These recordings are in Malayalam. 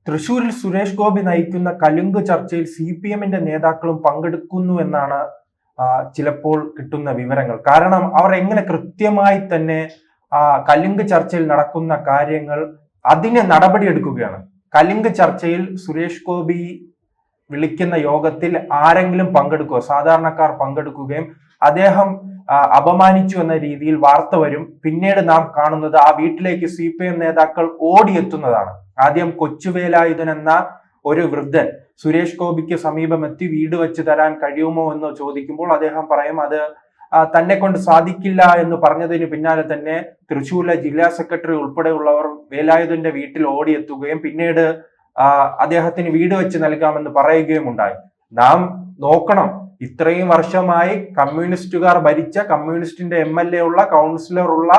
തൃശൂരിൽ സുരേഷ് ഗോപി നയിക്കുന്ന കലുങ്ക് ചർച്ചയിൽ CPM-ന്റെ നേതാക്കളും പങ്കെടുക്കുന്നു എന്നാണ് ചിലപ്പോൾ കിട്ടുന്ന വിവരങ്ങൾ. കാരണം അവർ എങ്ങനെ കൃത്യമായി തന്നെ കലുങ്ക് ചർച്ചയിൽ നടക്കുന്ന കാര്യങ്ങൾ അതിന് നടപടിയെടുക്കുകയാണ്. കലുങ്ക് ചർച്ചയിൽ സുരേഷ് ഗോപി വിളിക്കുന്ന യോഗത്തിൽ ആരെങ്കിലും പങ്കെടുക്കുക, സാധാരണക്കാർ പങ്കെടുക്കുകയും അദ്ദേഹം അപമാനിച്ചു എന്ന രീതിയിൽ വാർത്ത വരും. പിന്നീട് നാം കാണുന്നത് ആ വീട്ടിലേക്ക് CPM നേതാക്കൾ ഓടിയെത്തുന്നതാണ്. ആദ്യം കൊച്ചുവേലായുധൻ എന്ന ഒരു വൃദ്ധൻ സുരേഷ് ഗോപിക്ക് സമീപമെത്തി വീട് വെച്ച് തരാൻ കഴിയുമോ എന്ന് ചോദിക്കുമ്പോൾ അദ്ദേഹം പറയും അത് തന്നെ കൊണ്ട് സാധിക്കില്ല എന്ന് പറഞ്ഞതിന് പിന്നാലെ തന്നെ തൃശ്ശൂരിലെ ജില്ലാ സെക്രട്ടറി ഉൾപ്പെടെയുള്ളവർ വേലായുധന്റെ വീട്ടിൽ ഓടിയെത്തുകയും പിന്നീട് അദ്ദേഹത്തിന് വീട് വെച്ച് നൽകാമെന്ന് പറയുകയും ഉണ്ടായി. നാം നോക്കണം, ഇത്രയും വർഷമായി കമ്മ്യൂണിസ്റ്റുകാർ ഭരിച്ച, കമ്മ്യൂണിസ്റ്റിന്റെ MLA ഉള്ള, കൗൺസിലർ ഉള്ള,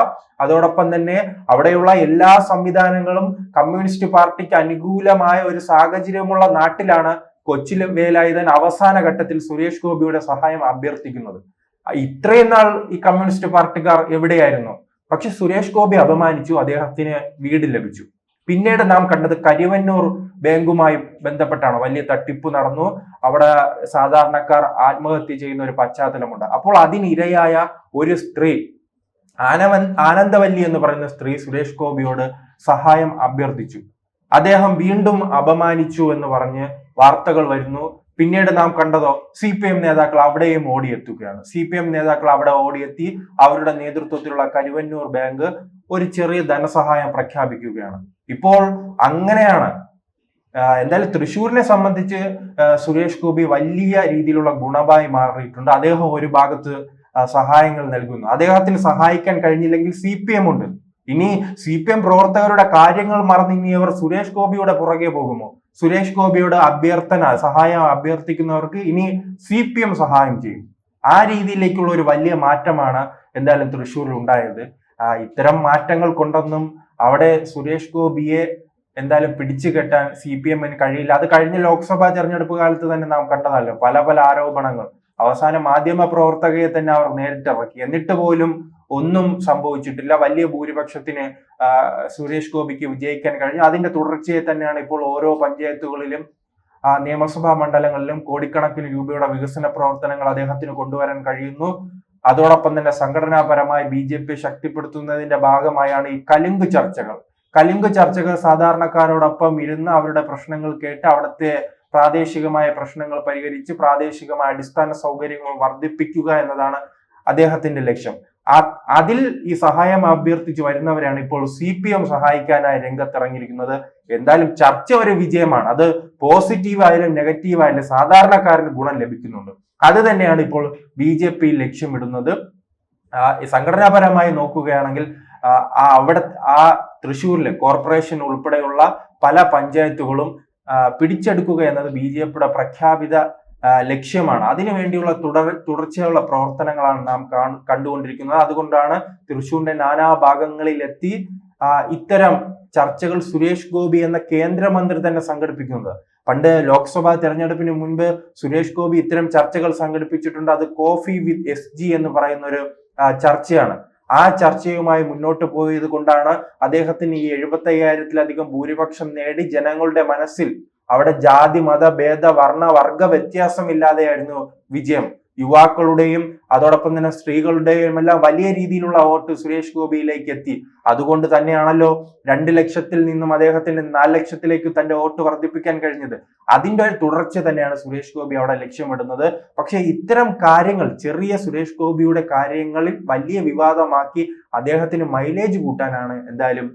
അതോടൊപ്പം തന്നെ അവിടെയുള്ള എല്ലാ സംവിധാനങ്ങളും കമ്മ്യൂണിസ്റ്റ് പാർട്ടിക്ക് അനുകൂലമായ ഒരു സാഹചര്യമുള്ള നാട്ടിലാണ് കൊച്ചിലെ വേലായുധൻ അവസാന ഘട്ടത്തിൽ സുരേഷ് ഗോപിയുടെ സഹായം അഭ്യർത്ഥിക്കുന്നത്. ഇത്രയും നാൾ ഈ കമ്മ്യൂണിസ്റ്റ് പാർട്ടിക്കാർ എവിടെയായിരുന്നു? പക്ഷെ സുരേഷ് ഗോപി അപമാനിച്ചു, അദ്ദേഹത്തിന് വീട് ലഭിച്ചു. പിന്നീട് നാം കണ്ടത് കരിവന്നൂർ ബാങ്കുമായി ബന്ധപ്പെട്ടാണ് വലിയ തട്ടിപ്പ് നടന്നു. അവിടെ സാധാരണക്കാർ ആത്മഹത്യ ചെയ്യുന്ന ഒരു പശ്ചാത്തലമുണ്ട്. അപ്പോൾ അതിനിരയായ ഒരു സ്ത്രീ, ആനന്ദവല്ലി എന്ന് പറയുന്ന സ്ത്രീ സുരേഷ് ഗോപിയോട് സഹായം അഭ്യർത്ഥിച്ചു. അദ്ദേഹം വീണ്ടും അപമാനിച്ചു എന്ന് പറഞ്ഞ് വാർത്തകൾ വരുന്നു. പിന്നീട് നാം കണ്ടതോ CPM നേതാക്കൾ അവിടെയും ഓടിയെത്തുകയാണ്. CPM നേതാക്കൾ അവിടെ ഓടിയെത്തി അവരുടെ നേതൃത്വത്തിലുള്ള കരുവന്നൂർ ബാങ്ക് ഒരു ചെറിയ ധനസഹായം പ്രഖ്യാപിക്കുകയാണ്. ഇപ്പോൾ അങ്ങനെയാണ്. എന്തായാലും തൃശ്ശൂരിനെ സംബന്ധിച്ച് സുരേഷ് ഗോപി വലിയ രീതിയിലുള്ള ഗുണമായി മാറിയിട്ടുണ്ട്. അദ്ദേഹം ഒരു ഭാഗത്ത് സഹായങ്ങൾ നൽകുന്നു. അദ്ദേഹത്തിന് സഹായിക്കാൻ കഴിഞ്ഞില്ലെങ്കിൽ CPM ഉണ്ട്. ഇനി CPM പ്രവർത്തകരുടെ കാര്യങ്ങൾ മറന്നിനി അവർ സുരേഷ് ഗോപിയുടെ പുറകെ പോകുമോ? സുരേഷ് ഗോപിയുടെ സഹായം അഭ്യർത്ഥിക്കുന്നവർക്ക് ഇനി CPM സഹായം ചെയ്യും. ആ രീതിയിലേക്കുള്ള ഒരു വലിയ മാറ്റമാണ് എന്തായാലും തൃശ്ശൂരിൽ ഉണ്ടായത്. ഇത്തരം മാറ്റങ്ങൾ കൊണ്ടൊന്നും അവിടെ സുരേഷ് ഗോപിയെ എന്തായാലും പിടിച്ചു കെട്ടാൻ CPM-ന് കഴിയില്ല. അത് കഴിഞ്ഞ ലോക്സഭാ തെരഞ്ഞെടുപ്പ് കാലത്ത് തന്നെ നാം കണ്ടതല്ലോ, പല ആരോപണങ്ങൾ. അവസാനം മാധ്യമ പ്രവർത്തകയെ തന്നെ അവർ നേരിട്ടിറക്കി. എന്നിട്ട് പോലും ഒന്നും സംഭവിച്ചിട്ടില്ല. വലിയ ഭൂരിപക്ഷത്തിന് സുരേഷ് ഗോപിക്ക് വിജയിക്കാൻ കഴിഞ്ഞു. അതിന്റെ തുടർച്ചയെ തന്നെയാണ് ഇപ്പോൾ ഓരോ പഞ്ചായത്തുകളിലും നിയമസഭാ മണ്ഡലങ്ങളിലും കോടിക്കണക്കിന് രൂപയുടെ വികസന പ്രവർത്തനങ്ങൾ അദ്ദേഹത്തിന് കൊണ്ടുവരാൻ കഴിയുന്നു. അതോടൊപ്പം തന്നെ സംഘടനാപരമായി BJP ശക്തിപ്പെടുത്തുന്നതിന്റെ ഭാഗമായാണ് ഈ കലുങ്ക് ചർച്ചകൾ സാധാരണക്കാരോടൊപ്പം ഇരുന്ന് അവരുടെ പ്രശ്നങ്ങൾ കേട്ട് അവിടുത്തെ പ്രാദേശികമായ പ്രശ്നങ്ങൾ പരിഹരിച്ച് പ്രാദേശികമായ അടിസ്ഥാന സൗകര്യങ്ങൾ വർദ്ധിപ്പിക്കുക എന്നതാണ് അദ്ദേഹത്തിന്റെ ലക്ഷ്യം. അതിൽ ഈ സഹായം അഭ്യർത്ഥിച്ച് വരുന്നവരാണ് ഇപ്പോൾ CPM സഹായിക്കാനായി രംഗത്തിറങ്ങിയിരിക്കുന്നത്. എന്തായാലും ചർച്ച ഒരു വിജയമാണ്. അത് പോസിറ്റീവ് ആയാലും നെഗറ്റീവ് ആയാലും സാധാരണക്കാരന് ഗുണം ലഭിക്കുന്നുണ്ട്. അത് തന്നെയാണ് ഇപ്പോൾ BJP ലക്ഷ്യമിടുന്നത്. സംഘടനാപരമായി നോക്കുകയാണെങ്കിൽ അവിടെ തൃശ്ശൂരിലെ കോർപ്പറേഷൻ ഉൾപ്പെടെയുള്ള പല പഞ്ചായത്തുകളും പിടിച്ചെടുക്കുക എന്നത് BJPയുടെ പ്രഖ്യാപിത ലക്ഷ്യമാണ്. അതിനുവേണ്ടിയുള്ള തുടർച്ചയുള്ള പ്രവർത്തനങ്ങളാണ് നാം കണ്ടുകൊണ്ടിരിക്കുന്നത്. അതുകൊണ്ടാണ് തൃശ്ശൂരിന്റെ നാനാഭാഗങ്ങളിലെത്തി ഇത്തരം ചർച്ചകൾ സുരേഷ് ഗോപി എന്ന കേന്ദ്രമന്ത്രി തന്നെ സംഘടിപ്പിക്കുന്നത്. പണ്ട് ലോക്സഭാ തെരഞ്ഞെടുപ്പിന് മുൻപ് സുരേഷ് ഗോപി ഇത്തരം ചർച്ചകൾ സംഘടിപ്പിച്ചിട്ടുണ്ട്. അത് കോഫി വിത്ത് SG എന്ന് പറയുന്ന ഒരു ചർച്ചയാണ്. ആ ചർച്ചയുമായി മുന്നോട്ട് പോയത് കൊണ്ടാണ് അദ്ദേഹത്തിന് ഈ 75,000-ലധികം ഭൂരിപക്ഷം നേടി ജനങ്ങളുടെ മനസ്സിൽ അവിടെ ജാതി മത ഭേദ വർണ്ണ വർഗ വ്യത്യാസമില്ലാതെയായിരുന്നു വിജയം. യുവാക്കളുടെയും അതോടൊപ്പം തന്നെ സ്ത്രീകളുടെയും എല്ലാം വലിയ രീതിയിലുള്ള വോട്ട് സുരേഷ് ഗോപിയിലേക്ക് എത്തി. അതുകൊണ്ട് തന്നെയാണല്ലോ 2 ലക്ഷത്തിൽ നിന്നും അദ്ദേഹത്തിന് 4 ലക്ഷത്തിലേക്ക് തന്റെ വോട്ട് വർദ്ധിപ്പിക്കാൻ കഴിഞ്ഞത്. അതിന്റെ ഒരു തുടർച്ച തന്നെയാണ് സുരേഷ് ഗോപി അവിടെ ലക്ഷ്യമിടുന്നത്. പക്ഷെ ഇത്തരം കാര്യങ്ങൾ, ചെറിയ സുരേഷ് ഗോപിയുടെ കാര്യങ്ങളിൽ വലിയ വിവാദമാക്കി അദ്ദേഹത്തിന് മൈലേജ് കൂട്ടാനാണ് എന്തായാലും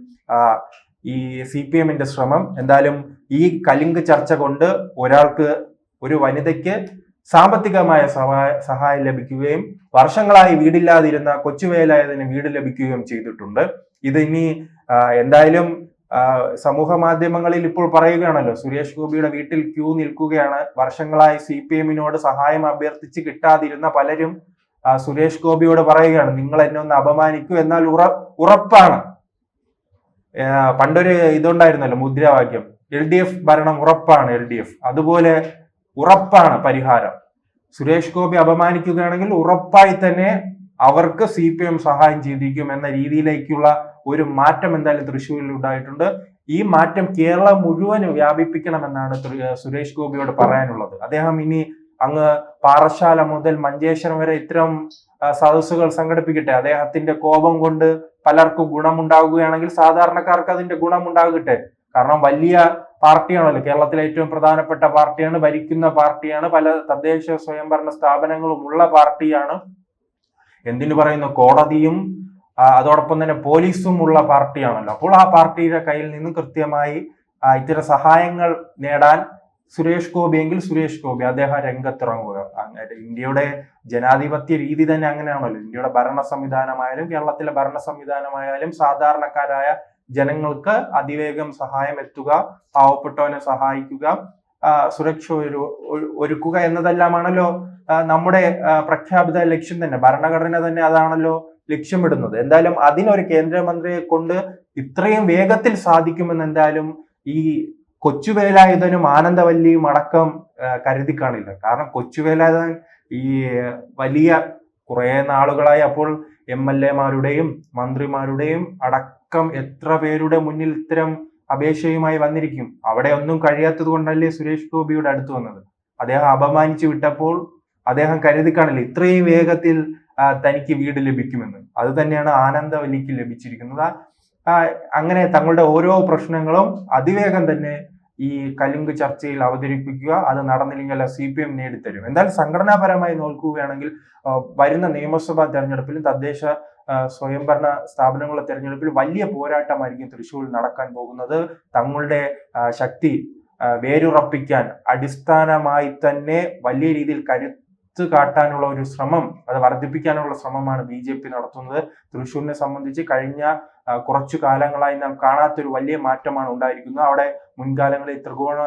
ഈ CPM-ന്റെ ശ്രമം. എന്തായാലും ഈ കലുങ്ക് ചർച്ച കൊണ്ട് ഒരു വനിതയ്ക്ക് സാമ്പത്തികമായ സഹായം ലഭിക്കുകയും വർഷങ്ങളായി വീടില്ലാതിരുന്ന കൊച്ചുവേലായുധന് വീട് ലഭിക്കുകയും ചെയ്തിട്ടുണ്ട്. ഇത് ഇനി എന്തായാലും സമൂഹ മാധ്യമങ്ങളിൽ ഇപ്പോൾ പറയുകയാണല്ലോ, സുരേഷ് ഗോപിയുടെ വീട്ടിൽ ക്യൂ നിൽക്കുകയാണ്. വർഷങ്ങളായി CPM-നോട് സഹായം അഭ്യർത്ഥിച്ച് കിട്ടാതിരുന്ന പലരും സുരേഷ് ഗോപിയോട് പറയുകയാണ്, നിങ്ങൾ എന്നെ ഒന്ന് അപമാനിക്കൂ, എന്നാൽ ഉറപ്പാണ്. പണ്ടൊരു ഇതുണ്ടായിരുന്നല്ലോ മുദ്രാവാക്യം, LDF ഭരണം ഉറപ്പാണ് LDF. അതുപോലെ ഉറപ്പാണ് പരിഹാരം. സുരേഷ് ഗോപി അപമാനിക്കുകയാണെങ്കിൽ ഉറപ്പായി തന്നെ അവർക്ക് CPM സഹായം ചെയ്തിരിക്കും എന്ന രീതിയിലേക്കുള്ള ഒരു മാറ്റം എന്തായാലും തൃശ്ശൂരിൽ ഉണ്ടായിട്ടുണ്ട്. ഈ മാറ്റം കേരളം മുഴുവൻ വ്യാപിപ്പിക്കണമെന്നാണ് സുരേഷ് ഗോപിയോട് പറയാനുള്ളത്. അദ്ദേഹം ഇനി അങ്ങ് പാറശാല മുതൽ മഞ്ചേശ്വരം വരെ ഇത്തരം സദസ്സുകൾ സംഘടിപ്പിക്കട്ടെ. അദ്ദേഹത്തിന്റെ കോപം കൊണ്ട് പലർക്കും ഗുണമുണ്ടാകുകയാണെങ്കിൽ സാധാരണക്കാർക്ക് അതിന്റെ ഗുണമുണ്ടാകട്ടെ. കാരണം വലിയ പാർട്ടിയാണല്ലോ, കേരളത്തിലെ ഏറ്റവും പ്രധാനപ്പെട്ട പാർട്ടിയാണ്, ഭരിക്കുന്ന പാർട്ടിയാണ്, പല തദ്ദേശ സ്വയംഭരണ സ്ഥാപനങ്ങളും ഉള്ള പാർട്ടിയാണ്. എന്തിനു പറയുന്നു, കോടതിയും അതോടൊപ്പം തന്നെ പോലീസും ഉള്ള പാർട്ടിയാണല്ലോ. അപ്പോൾ ആ പാർട്ടിയുടെ കയ്യിൽ നിന്നും കൃത്യമായി ഇത്തരം സഹായങ്ങൾ നേടാൻ സുരേഷ് ഗോപി എങ്കിൽ സുരേഷ് ഗോപി അദ്ദേഹം രംഗത്തിറങ്ങുക. ഇന്ത്യയുടെ ജനാധിപത്യ രീതി തന്നെ അങ്ങനെയാണല്ലോ. ഇന്ത്യയുടെ ഭരണ സംവിധാനമായാലും കേരളത്തിലെ ഭരണ സംവിധാനമായാലും സാധാരണക്കാരായ ജനങ്ങൾക്ക് അതിവേഗം സഹായം എത്തുക, പാവപ്പെട്ടവനെ സഹായിക്കുക, സുരക്ഷ ഒരുക്കുക എന്നതെല്ലാമാണല്ലോ നമ്മുടെ പ്രഖ്യാപിത ലക്ഷ്യം തന്നെ. ഭരണഘടന തന്നെ അതാണല്ലോ ലക്ഷ്യമിടുന്നത്. എന്തായാലും അതിനൊരു കേന്ദ്രമന്ത്രിയെ കൊണ്ട് ഇത്രയും വേഗത്തിൽ സാധിക്കുമെന്ന് എന്തായാലും ഈ കൊച്ചുവേലായുധനും ആനന്ദവല്ലിയും അടക്കം കരുതി കാണില്ല. കാരണം കൊച്ചുവേലായുധൻ ഈ വലിയ കുറെ നാളുകളായി അപ്പോൾ MLA-മാരുടെയും മന്ത്രിമാരുടെയും അടക്കം എത്ര പേരുടെ മുന്നിൽ ഇത്തരം അപേക്ഷയുമായി വന്നിരിക്കും. അവിടെ ഒന്നും കഴിയാത്തത് കൊണ്ടല്ലേ സുരേഷ് ഗോപിയുടെ അടുത്ത് വന്നത്. അദ്ദേഹം അപമാനിച്ചു വിട്ടപ്പോൾ അദ്ദേഹം കരുതി കാണില്ല ഇത്രയും വേഗത്തിൽ തനിക്ക് വീട് ലഭിക്കുമെന്ന്. അത് തന്നെയാണ് ആനന്ദവല്ലിക്ക് ലഭിച്ചിരിക്കുന്നത്. അങ്ങനെ തങ്ങളുടെ ഓരോ പ്രശ്നങ്ങളും അതിവേഗം തന്നെ ഈ കലുങ്ക് ചർച്ചയിൽ അവതരിപ്പിക്കുക. അത് നടന്നില്ലെങ്കിൽ CPM നേടിത്തരും. എന്തായാലും സംഘടനാപരമായി നോക്കുകയാണെങ്കിൽ വരുന്ന നിയമസഭാ തെരഞ്ഞെടുപ്പിലും തദ്ദേശ സ്വയംഭരണ സ്ഥാപനങ്ങളുടെ തെരഞ്ഞെടുപ്പിൽ വലിയ പോരാട്ടമായിരിക്കും തൃശ്ശൂരിൽ നടക്കാൻ പോകുന്നത്. തങ്ങളുടെ ശക്തി വേരുറപ്പിക്കാൻ അടിസ്ഥാനമായി തന്നെ വലിയ രീതിയിൽ കരുത്ത് കാട്ടാനുള്ള ഒരു ശ്രമം, അത് വർദ്ധിപ്പിക്കാനുള്ള ശ്രമമാണ് BJP നടത്തുന്നത്. തൃശ്ശൂരിനെ സംബന്ധിച്ച് കഴിഞ്ഞ കുറച്ചു കാലങ്ങളായി നാം കാണാത്തൊരു വലിയ മാറ്റമാണ് ഉണ്ടായിരിക്കുന്നത്. അവിടെ മുൻകാലങ്ങളിൽ ത്രികോണ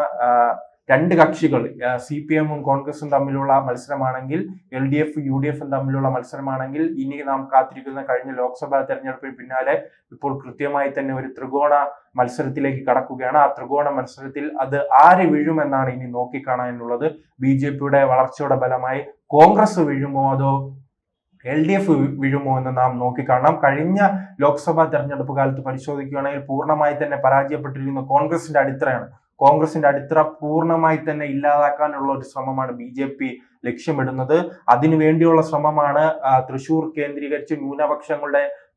രണ്ട് കക്ഷികൾ CPM-ഉം കോൺഗ്രസും തമ്മിലുള്ള മത്സരമാണെങ്കിൽ, LDF UDF-ഉം തമ്മിലുള്ള മത്സരമാണെങ്കിൽ, ഇനി നാം കാത്തിരിക്കുന്ന കഴിഞ്ഞ ലോക്സഭാ തെരഞ്ഞെടുപ്പിന് പിന്നാലെ ഇപ്പോൾ കൃത്യമായി തന്നെ ഒരു ത്രികോണ മത്സരത്തിലേക്ക് കടക്കുകയാണ്. ആ ത്രികോണ മത്സരത്തിൽ അത് ആര് വീഴുമെന്നാണ് ഇനി നോക്കിക്കാണാനുള്ളത്. BJP-യുടെ വളർച്ചയുടെ ഫലമായി കോൺഗ്രസ് വീഴുമോ അതോ LDF വീഴുമോ എന്ന് നാം നോക്കിക്കാണണം. കഴിഞ്ഞ ലോക്സഭാ തെരഞ്ഞെടുപ്പ് കാലത്ത് പരിശോധിക്കുകയാണെങ്കിൽ പൂർണ്ണമായി തന്നെ പരാജയപ്പെട്ടിരിക്കുന്ന കോൺഗ്രസിന്റെ അടിത്തറയാണ്. കോൺഗ്രസിന്റെ അടിത്തറ പൂർണ്ണമായി തന്നെ ഇല്ലാതാക്കാനുള്ള ഒരു ശ്രമമാണ് BJP ലക്ഷ്യമിടുന്നത്. അതിനു വേണ്ടിയുള്ള ശ്രമമാണ് തൃശ്ശൂർ കേന്ദ്രീകരിച്ച്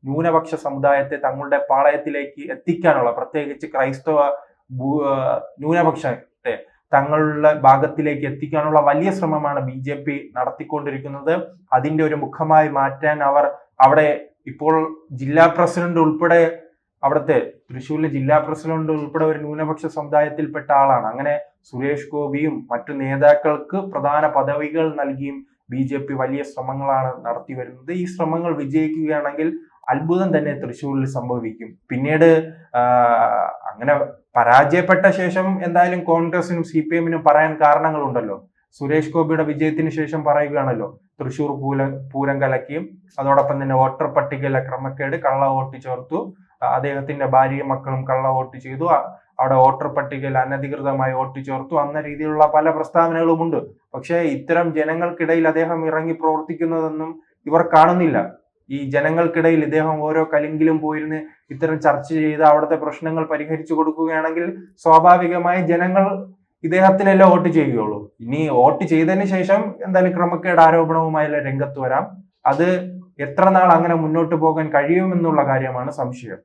ന്യൂനപക്ഷ സമുദായത്തെ തങ്ങളുടെ പാളയത്തിലേക്ക് എത്തിക്കാനുള്ള, പ്രത്യേകിച്ച് ക്രൈസ്തവ ന്യൂനപക്ഷത്തെ തങ്ങളുടെ ഭാഗത്തിലേക്ക് എത്തിക്കാനുള്ള വലിയ ശ്രമമാണ് BJP നടത്തിക്കൊണ്ടിരിക്കുന്നത്. അതിന്റെ ഒരു മുഖമായി മാറ്റാൻ അവിടെ ഇപ്പോൾ ജില്ലാ പ്രസിഡന്റ് ഉൾപ്പെടെ, അവിടുത്തെ തൃശ്ശൂരിലെ ജില്ലാ പ്രസിഡന്റ് ഉൾപ്പെടെ ഒരു ന്യൂനപക്ഷ സമുദായത്തിൽപ്പെട്ട ആളാണ്. അങ്ങനെ സുരേഷ് ഗോപിയും മറ്റു നേതാക്കൾക്ക് പ്രധാന പദവികൾ നൽകിയും BJP വലിയ ശ്രമങ്ങളാണ് നടത്തി വരുന്നത്. ഈ ശ്രമങ്ങൾ വിജയിക്കുകയാണെങ്കിൽ അത്ഭുതം തന്നെ തൃശ്ശൂരിൽ സംഭവിക്കും. പിന്നീട് അങ്ങനെ പരാജയപ്പെട്ട ശേഷം എന്തായാലും കോൺഗ്രസിനും CPM-നും പറയാൻ കാരണങ്ങളുണ്ടല്ലോ. സുരേഷ് ഗോപിയുടെ വിജയത്തിന് ശേഷം പറയുകയാണല്ലോ തൃശ്ശൂർ പൂരം കലക്കിയും അതോടൊപ്പം തന്നെ വോട്ടർ പട്ടികയിലെ ക്രമക്കേട്, കള്ള വോട്ട് ചേർത്തു, അദ്ദേഹത്തിന്റെ ഭാര്യയും മക്കളും കള്ള വോട്ട് ചെയ്തു, അവിടെ വോട്ടർ പട്ടികയിൽ അനധികൃതമായി വോട്ട് ചേർത്തു, എന്ന രീതിയിലുള്ള പല പ്രസ്താവനകളുമുണ്ട്. പക്ഷേ ഇത്തരം ജനങ്ങൾക്കിടയിൽ അദ്ദേഹം ഇറങ്ങി പ്രവർത്തിക്കുന്നതൊന്നും ഇവർ കാണുന്നില്ല. ഈ ജനങ്ങൾക്കിടയിൽ ഇദ്ദേഹം ഓരോ കലിങ്കിലും പോയിരുന്ന് ഇത്തരം ചർച്ച ചെയ്ത് അവിടുത്തെ പ്രശ്നങ്ങൾ പരിഹരിച്ചു കൊടുക്കുകയാണെങ്കിൽ സ്വാഭാവികമായി ജനങ്ങൾ ഇദ്ദേഹത്തിനല്ലേ വോട്ട് ചെയ്യുകയുള്ളൂ. ഇനി വോട്ട് ചെയ്തതിന് ശേഷം എന്തായാലും ക്രമക്കേട് ആരോപണവുമായല്ലേ രംഗത്ത് വരാം. അത് എത്ര നാൾ അങ്ങനെ മുന്നോട്ട് പോകാൻ കഴിയുമെന്നുള്ള കാര്യമാണ് സംശയം.